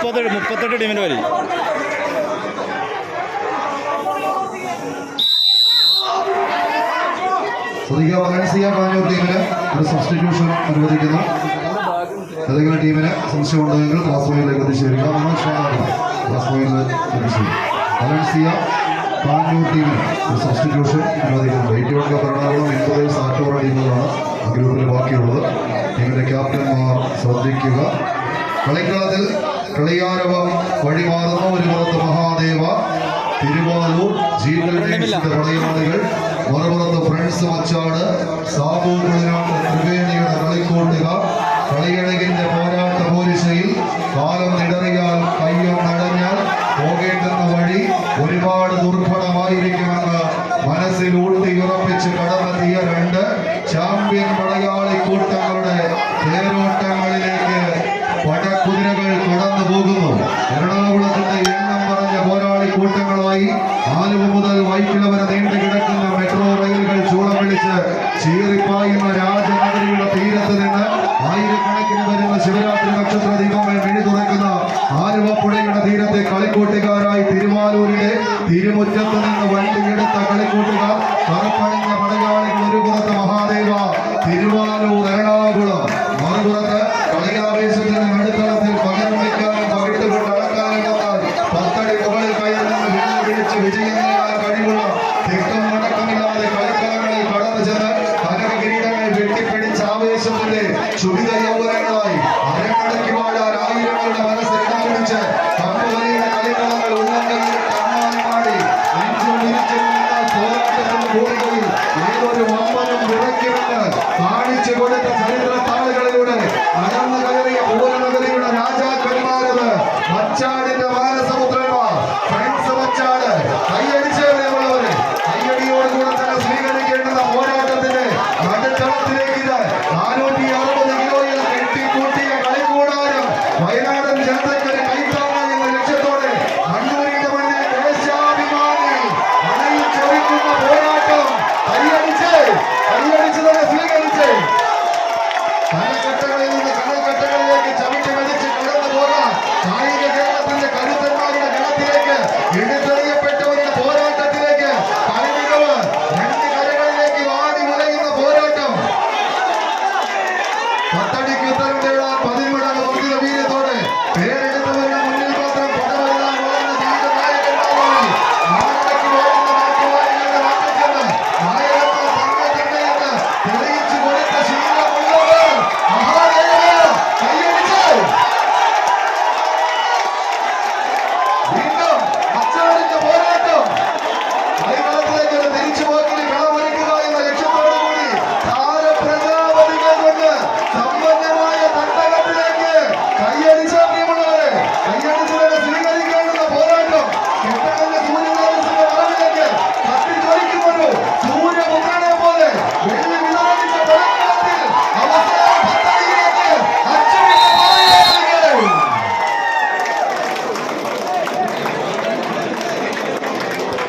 38 ടീമിൻ്റെ വരി. പാഞ്ഞൂർ ടീമിന് ഒരു സബ്സ്റ്റിറ്റ്യൂഷൻ അനുവദിക്കുന്നു. ഏതെങ്കിലും ടീമിന് സംശയമുണ്ടെങ്കിൽ ക്ലാസ് പോയിന്റിലേക്ക് എത്തിച്ചേരുക. ക്ലാസ് പോയിന്റിൽ എത്തിച്ചേരും. വലൻസിയ പാഞ്ഞൂർ ടീമിന് ഒരു സബ്സ്റ്റിറ്റ്യൂഷൻ അനുവദിക്കുന്നു. 81 എറണാകുളം 80 സാറ്റോറ ടീമുകളാണ് ഗ്രൂപ്പിൽ ബാക്കിയുള്ളത്. ടീമിന്റെ ക്യാപ്റ്റന്മാർ ശ്രദ്ധിക്കുക. കളിക്കളത്തിൽ കളിയാരവം വഴിമാറുന്ന ഒരു പുറത്ത് മഹാദേവ, തിരുവാലൂർ ജീവൽ പടയാളികൾ, മറുപുറത്ത് ഫ്രണ്ട്സ് മച്ചാട്, സാബു കുളനാട് ത്രിവേണിയുടെ കളിക്കൂട്ടുകാർ. കളിയഴകിന്റെ പോരാട്ട പോരിശയിൽ കാലം നിടറിയാൽ കയ്യം നടഞ്ഞാൽ പോകേണ്ടുന്ന വഴി ഒരുപാട് ദുർഘടമായിരിക്കുമെന്ന് മനസ്സിൽ ഊട്ടിയുറപ്പിച്ച് കടന്നെത്തിയ 2 ചാമ്പ്യൻ പടയാളി കൂട്ടങ്ങളുടെ തേരോട്ടങ്ങളിലേക്ക് പടക്കുതിരകൾ കടന്നു പോകുന്നു. എറണാകുളത്തിന്റെ എണ്ണം പറഞ്ഞ പോരാളി കൂട്ടങ്ങളായി ആലുവ മുതൽ വൈക്കിള വരെ നീണ്ടു കിടക്കുന്ന മെട്രോ റെയിലുകൾ ചൂളം വിളിച്ച് ചീറിപ്പായുന്ന രാജനഗരിയുടെ തീരത്ത് നിന്ന് ആയിരക്കണക്കിന് വരുന്ന ശിവരാത്രി നക്ഷത്ര ദീപങ്ങൾ മിഴി തുറക്കുന്ന ആലുവ പുഴയുടെ തീരത്തെ കളിക്കൂട്ടുകാരായി തിരുവാലൂരിലെ തിരുമുറ്റത്ത് നിന്ന് വണ്ടിയെടുത്ത കളിക്കൂട്ടുകാർ കറപ്പണിഞ്ഞ പടയാളികൾ. ഒരു പുറത്ത് മഹാദേവ, തിരുവാലൂർ എറണാകുളം, മറുപുറത്ത് കളിയാവേശത്തിന് നടുത്തളത്തിൽ പകരം വയ്ക്കാനും പകിട്ടുകൊണ്ട് അടക്കാനും വന്നാൽ 10 അടി മുകളിൽ കയറുന്ന പിടിച്ച് വിജയം നേടാൻ കഴിവുള്ള തിക്കം അടക്കമില്ലാതെ കളിക്കളങ്ങളിൽ കടന്നു ചെന്ന് കനക കിരീടങ്ങൾ വെട്ടിപ്പിടിച്ച ആവേശത്തിന്റെ ക്ഷുഭിത യൗവനങ്ങളായി അരങ്ങടക്കി വാഴാൻ ആയിരങ്ങളുടെ മനസ്സിൽ ഇടം പിടിച്ച് കമ്പുകളിയുടെ കളിക്കളങ്ങൾ ഉള്ളങ്ങളിൽ കണ്ണാടി നെഞ്ചും വിരിച്ചും പോരാട്ടത്തിൽ കൂടുകയും ഏതൊരു വമ്പനും വിറയ്ക്കുമെന്ന് കാണിച്ചു കൊടുത്ത